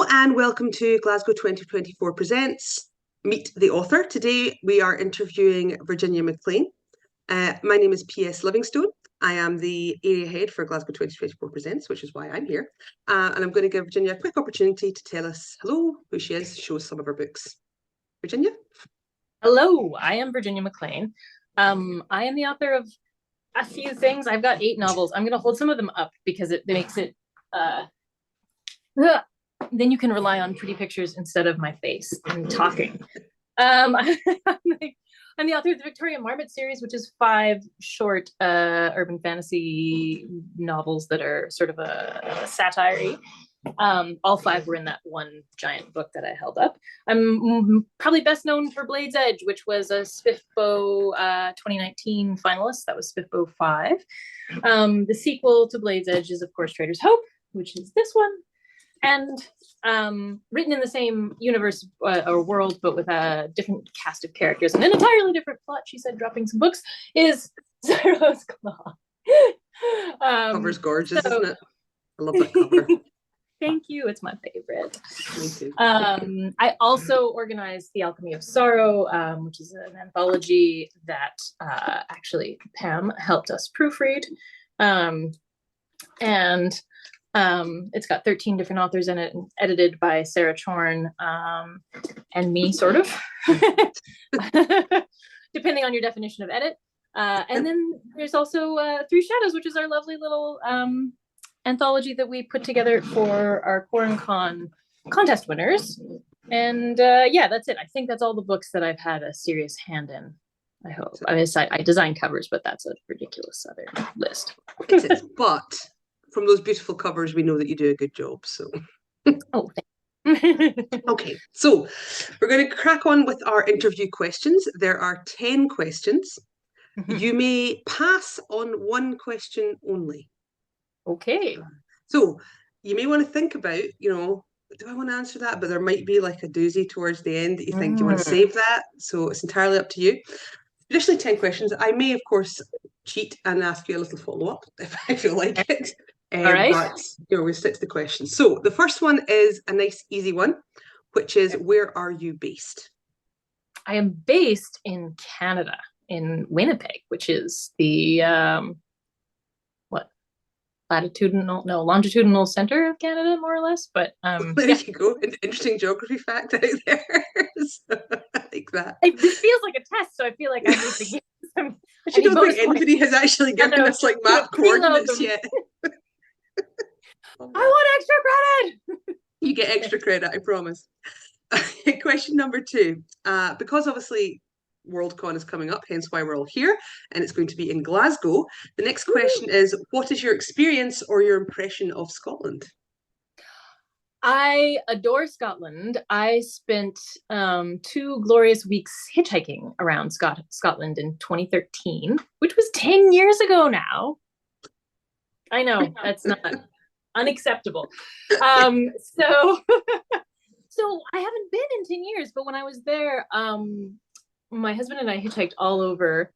And welcome to Glasgow 2024 Presents Meet the Author. Today we are interviewing Virginia McClain. My name is P.S. Livingstone. I am the area head for Glasgow 2024 Presents, which is why I'm here. And I'm going to give Virginia a quick opportunity to tell us hello, who she is, show us some of her books. Virginia? Hello, I am Virginia McClain. I am the author of a few things. I've got 8 novels. I'm going to hold some of them up because it makes it then you can rely on pretty pictures instead of my face and talking. I'm the author of the Victoria Marmot series, which is 5 short urban fantasy novels that are sort of a satire. All 5 were in that one giant book that I held up. I'm probably best known for Blade's Edge, which was a SFIFBO 2019 finalist. That was SFIFBO 5. The sequel to Blade's Edge is, of course, Trader's Hope, which is this one. And written in the same universe or world, but with a different cast of characters and an entirely different plot, she said, dropping some books, is Cyril's Claw. Cover's gorgeous, isn't it? I love that cover. Thank you. It's my favorite. Me too. I also organized The Alchemy of Sorrow, which is an anthology that actually Pam helped us proofread. It's got 13 different authors in it and edited by Sarah Chorn and me, sort of, depending on your definition of edit. And then there's also Through Shadows, which is our lovely little anthology that we put together for our QuaranCon contest winners. And yeah, that's it. I think that's all the books that I've had a serious hand in. I hope. I design covers, but that's a ridiculous other list. It is, but from those beautiful covers, we know that you do a good job. So, oh, okay. So we're going to crack on with our interview questions. There are 10 questions. You may pass on one question only. Okay. So you may want to think about, do I want to answer that? But there might be like a doozy towards the end that you think, do you want to save that? So it's entirely up to you. Traditionally 10 questions. I may, of course, cheat and ask you a little follow-up if I feel like it. All right. But we'll stick to the questions. So the first one is a nice, easy one, which is, where are you based? I am based in Canada, in Winnipeg, which is the longitudinal center of Canada, more or less. But there you go. An interesting geography fact out there. So, I like that. It feels like a test, so I feel like I need to get some. I don't think anybody has actually given us like map coordinates yet. I want extra credit. You get extra credit, I promise. Question number 2. Because obviously Worldcon is coming up, hence why we're all here, and it's going to be in Glasgow. The next question is, what is your experience or your impression of Scotland? I adore Scotland. I spent 2 glorious weeks hitchhiking around Scotland in 2013, which was 10 years ago now. I know, that's not unacceptable. So I haven't been in 10 years, but when I was there, my husband and I hitchhiked all over.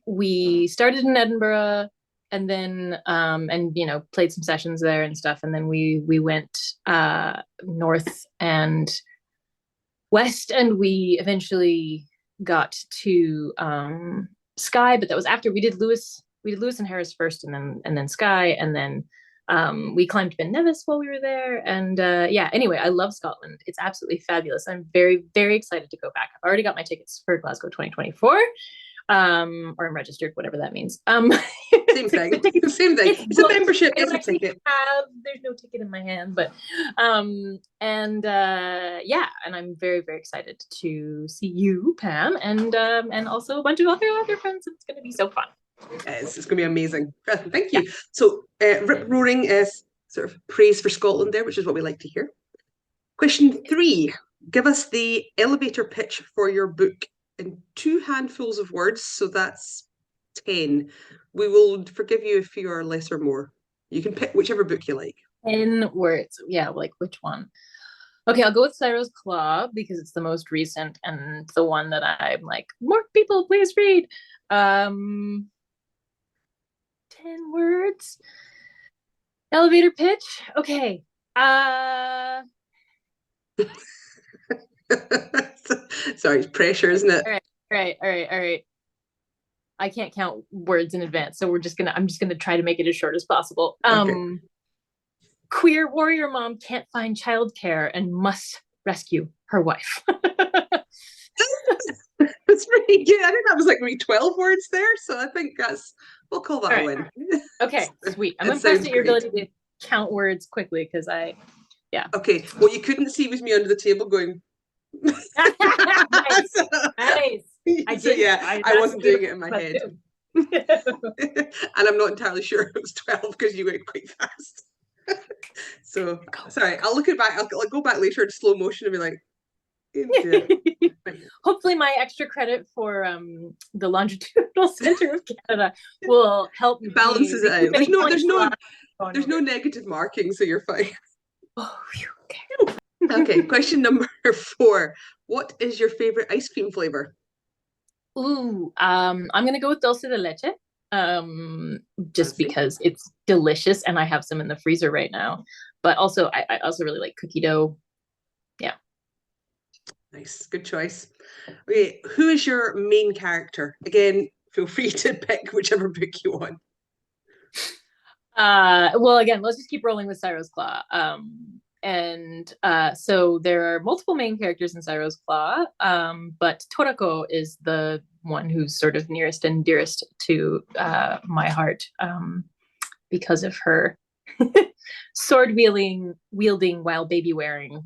We started in Edinburgh and then played some sessions there and stuff, and then we went north and west, and we eventually got to Skye, but that was after we did Lewis and Harris first, and then Skye, and then we climbed Ben Nevis while we were there. And anyway, I love Scotland. It's absolutely fabulous. I'm very, very excited to go back. I've already got my tickets for Glasgow 2024, or I'm registered, whatever that means. Same thing. Same thing. It's a membership, it's a ticket. There's no ticket in my hand, but and I'm very, very excited to see you, Pam, and also a bunch of other friends. It's going to be so fun. It's going to be amazing. Thank you. Yeah. So rip-roaring is sort of praise for Scotland there, which is what we like to hear. Question 3. Give us the elevator pitch for your book in 2 handfuls of words. So that's 10. We will forgive you if you are less or more. You can pick whichever book you like. 10 words. Yeah, like which one? Okay, I'll go with Cyril's Claw because it's the most recent and the one that I'm like, more people, please read. 10 words. Elevator pitch. Okay. Uh, Sorry, it's pressure, isn't it? all right, all right, all right, all right. I can't count words in advance, so I'm just gonna try to make it as short as possible. Okay. Queer warrior mom can't find childcare and must rescue her wife. That's pretty good. I think that was like maybe 12 words there. So I think we'll call that All a right. win. Okay, sweet. I'm It impressed sounds at your great. ability to count words quickly because yeah. Okay. What you couldn't see was me under the table going. Nice, so, nice. I so didn't. yeah, I That's wasn't doing it in my beautiful. head. And I'm not entirely sure it was 12 because you went quite fast. So sorry, I'll look it back. I'll go back later in slow motion and be like, Hopefully my extra credit for the longitudinal center of Canada will help balances it out. There's no over. negative marking, so you're fine. Oh, okay. Okay, question number 4. What is your favorite ice cream flavor? Ooh, I'm gonna go with dulce de leche. Just Fancy. because it's delicious and I have some in the freezer right now. But also I also really like cookie dough. Yeah. Nice, good choice. Okay, who is your main character? Again, feel free to pick whichever book you want. Well, again, let's just keep rolling with Cyro's Claw. So there are multiple main characters in Cyro's Claw, but Torako is the one who's sort of nearest and dearest to my heart because of her sword wielding while baby wearing.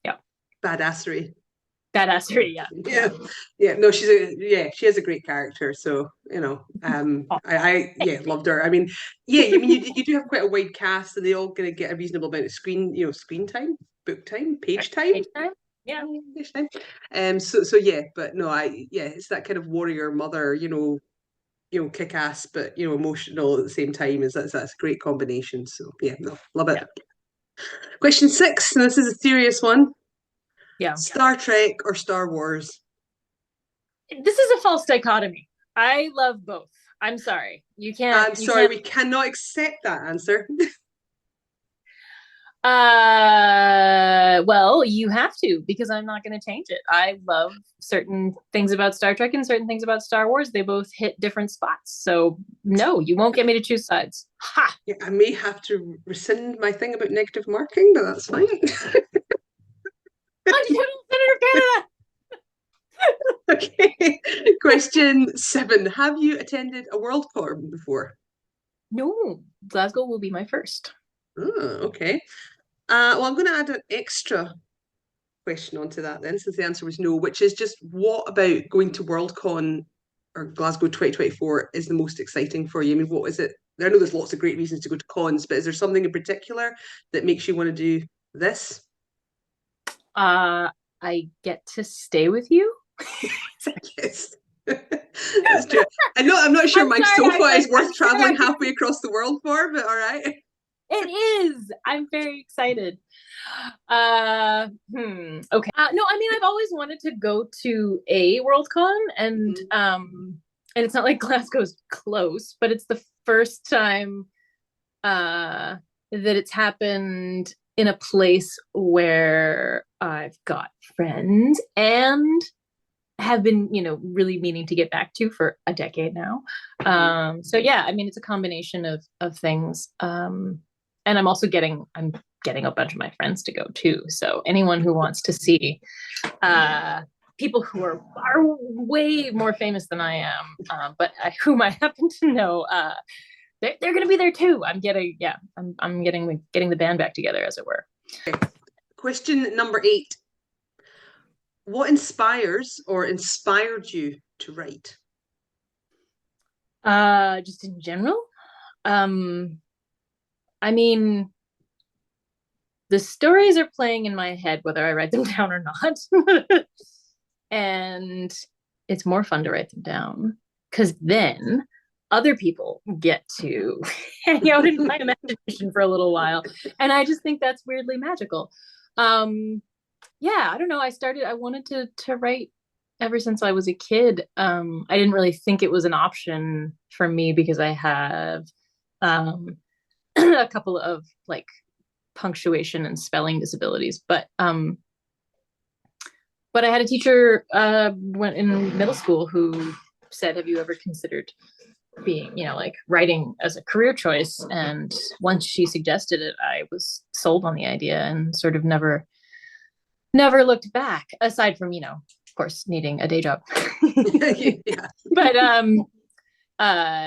Yeah, Badassery. badassery. Yeah, yeah. No, she has a great character. So I loved her. I mean, you do have quite a wide cast, and they all gonna get a reasonable amount of screen time, book time, page time. Page time. Yeah. Page time. So yeah, but no, it's that kind of warrior mother, kick ass, but emotional at the same time. That's a great combination. So yeah, no, love it. Yeah. Question 6, and this is a serious one. Yeah. Star Trek or Star Wars? This is a false dichotomy. I love both. I'm sorry. I'm sorry, we cannot accept that answer. Well, you have to because I'm not going to change it. I love certain things about Star Trek and certain things about Star Wars. They both hit different spots. So no, you won't get me to choose sides. Ha! Yeah, I may have to rescind my thing about negative marking, but that's fine. Longitudinal Center of Canada. Okay. Question 7. Have you attended a Worldcon before? No, Glasgow will be my first. Oh, okay. Well, I'm going to add an extra question onto that then, since the answer was no, which is just what about going to Worldcon or Glasgow 2024 is the most exciting for you? I mean, what is it? I know there's lots of great reasons to go to cons, but is there something in particular that makes you want to do this? I get to stay with you. Yes. That's true. I'm not sure my sofa is worth traveling halfway across the world for, but all right. It is. I'm very excited. Okay. No, I mean I've always wanted to go to a Worldcon and it's not like Glasgow's close, but it's the first time that it's happened in a place where I've got friends and have been, really meaning to get back to for a decade now. So yeah, I mean it's a combination of things. And I'm getting a bunch of my friends to go too. So anyone who wants to see people who are way more famous than I am, but whom I happen to know, they're going to be there too. I'm getting the band back together, as it were. Okay. Question number 8. What inspires or inspired you to write? Just in general. I mean, the stories are playing in my head whether I write them down or not. And it's more fun to write them down because then other people get to hang out in my imagination for a little while. And I just think that's weirdly magical. Yeah, I don't know. I wanted to write ever since I was a kid. I didn't really think it was an option for me because I have a couple of like punctuation and spelling disabilities, but I had a teacher when in middle school who said, have you ever considered being, like writing as a career choice? And once she suggested it, I was sold on the idea and sort of never looked back, aside from, of course, needing a day job. Yeah. But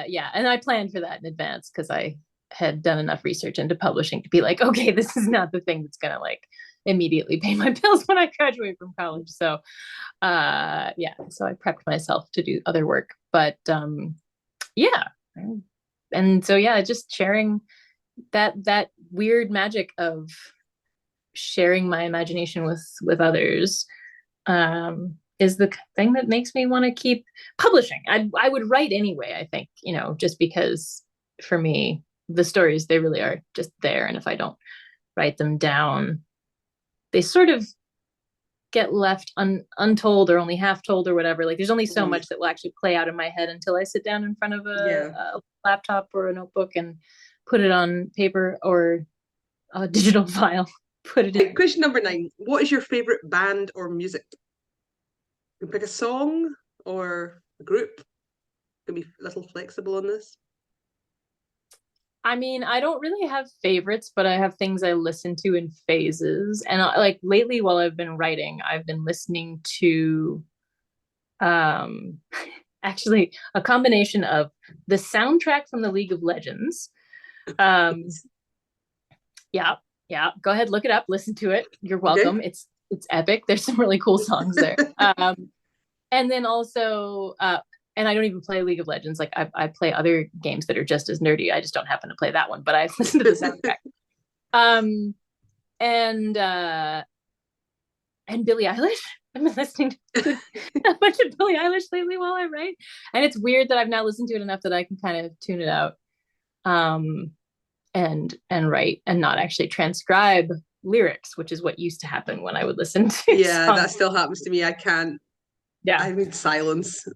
yeah, and I planned for that in advance because I had done enough research into publishing to be like, okay, this is not the thing that's gonna like immediately pay my bills when I graduate from college. So yeah, so I prepped myself to do other work. But yeah, and so yeah, just sharing that weird magic of sharing my imagination with others is the thing that makes me want to keep publishing. I would write anyway, I think, just because for me, the stories, they really are just there. And if I don't write them down, they sort of get left untold or only half told or whatever. Like there's only so much that will actually play out in my head until I sit down in front of a laptop or a notebook and put it on paper or a digital file. Put it in. Question number 9. What is your favorite band or music? You can pick a song or a group. You can be a little flexible on this. I mean, I don't really have favorites, but I have things I listen to in phases. And like lately, while I've been writing, I've been listening to actually a combination of the soundtrack from the League of Legends. Yeah, go ahead, look it up, listen to it. You're welcome. Okay. It's epic. There's some really cool songs there. And then also and I don't even play League of Legends. Like I play other games that are just as nerdy. I just don't happen to play that one, but I listen to the soundtrack. And Billie Eilish. I've been listening to a bunch of Billie Eilish lately while I write. And it's weird that I've now listened to it enough that I can kind of tune it out and write and not actually transcribe lyrics, which is what used to happen when I would listen to songs. That still happens to me. I can't. Yeah. I need silence.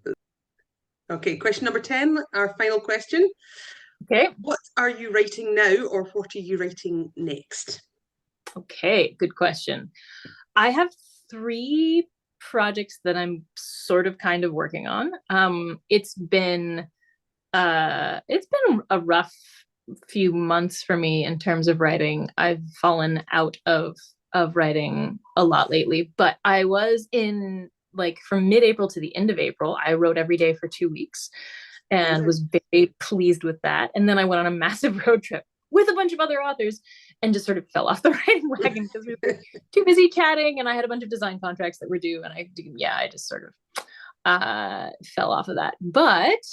Okay, question number 10, our final question. Okay. What are you writing now, or what are you writing next? Okay, good question. I have 3 projects that I'm sort of kind of working on. It's been a rough few months for me in terms of writing. I've fallen out of writing a lot lately, but I was in like from mid-April to the end of April, I wrote every day for 2 weeks and was very pleased with that. And then I went on a massive road trip with a bunch of other authors and just sort of fell off the writing wagon because we were too busy chatting and I had a bunch of design contracts that were due and I just sort of fell off of that. But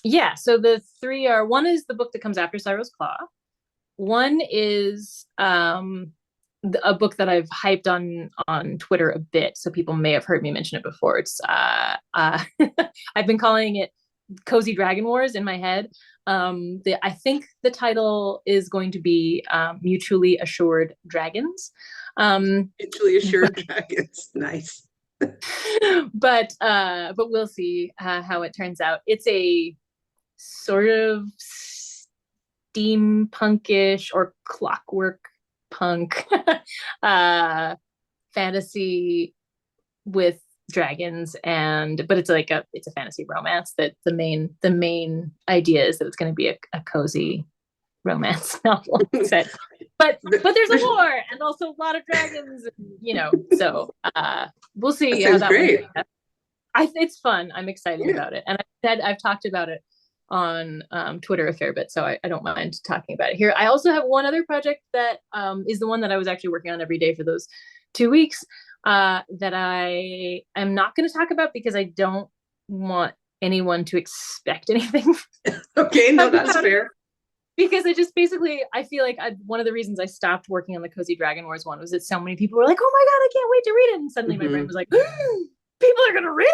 yeah, so the 3 are, one is the book that comes after Cyro's Claw. One is a book that I've hyped on Twitter a bit, so people may have heard me mention it before. It's I've been calling it Cozy Dragon Wars in my head. I think the title is going to be Mutually Assured Dragons. Mutually Assured Dragons, nice. But we'll see how it turns out. It's a sort of steampunkish or clockwork punk fantasy with dragons, but it's like it's a fantasy romance that the main idea is that it's going to be a cozy romance novel set. But there's a war and also a lot of dragons, so we'll see how that great. It's fun. I'm excited about it, and I've talked about it on Twitter a fair bit, so I don't mind talking about it here. I also have one other project that is the one that I was actually working on every day for those 2 weeks that I am not going to talk about because I don't want anyone to expect anything. Okay, no, that's fair. Because I feel like one of the reasons I stopped working on the Cozy Dragon Wars one was that so many people were like, oh my God, I can't wait to read it. And suddenly my brain was like, people are going to read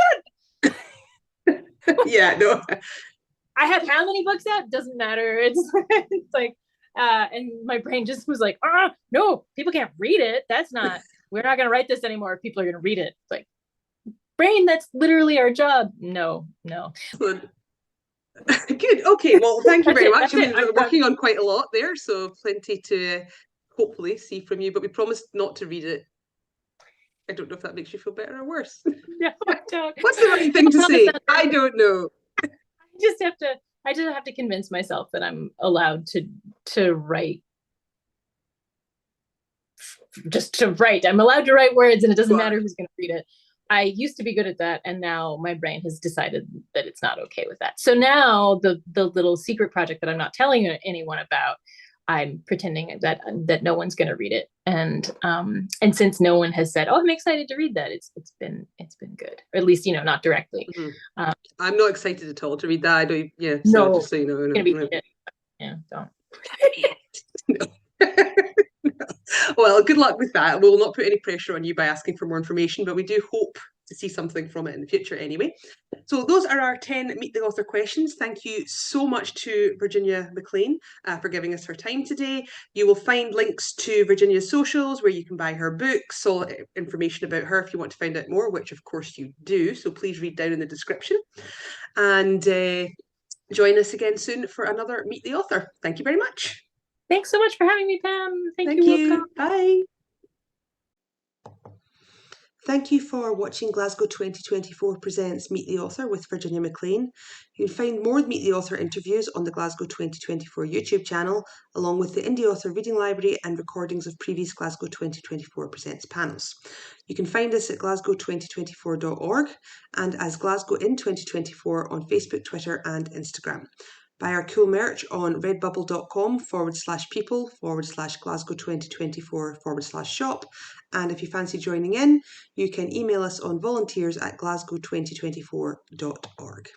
it. Yeah, no. I have how many books out? Doesn't matter. It's like, and my brain just was like, no, people can't read it. We're not going to write this anymore. People are going to read it. It's like, brain, that's literally our job. No. Good. good. Okay, well, thank you very much. That's I mean, it. we're working on quite a lot there, so plenty to hopefully see from you, but we promised not to read it. I don't know if that makes you feel better or worse. No, I don't. What's the right thing to Promise say? that I don't know. I just have to convince myself that I'm allowed to write, just to write. I'm allowed to write words, and it doesn't matter who's going to read it. I used to be good at that, and now my brain has decided that it's not okay with that. So now the little secret project that I'm not telling anyone about, I'm pretending that no one's going to read it, and since no one has said, "Oh, I'm excited to read that," it's been good, or at least not directly. Mm-hmm. I'm not excited at all to read that. I don't. Yeah. No, so just so you know, gonna be shit. Yeah, don't. No. Well, good luck with that. We'll not put any pressure on you by asking for more information, but we do hope to see something from it in the future anyway. So those are our 10 Meet the Author questions. Thank you so much to Virginia McClain for giving us her time today. You will find links to Virginia's socials where you can buy her books, so information about her if you want to find out more, which of course you do. So please read down in the description. And join us again soon for another Meet the Author. Thank you very much. Thanks so much for having me, Pam. Thank you, Wilco. Bye. Thank you for watching Glasgow 2024 Presents Meet the Author with Virginia McClain. You can find more Meet the Author interviews on the Glasgow 2024 YouTube channel, along with the Indie Author Reading Library and recordings of previous Glasgow 2024 Presents panels. You can find us at glasgow2024.org and as Glasgow in 2024 on Facebook, Twitter and Instagram. Buy our cool merch on redbubble.com/people/Glasgow 2024/shop. And if you fancy joining in, you can email us on volunteers@glasgow2024.org.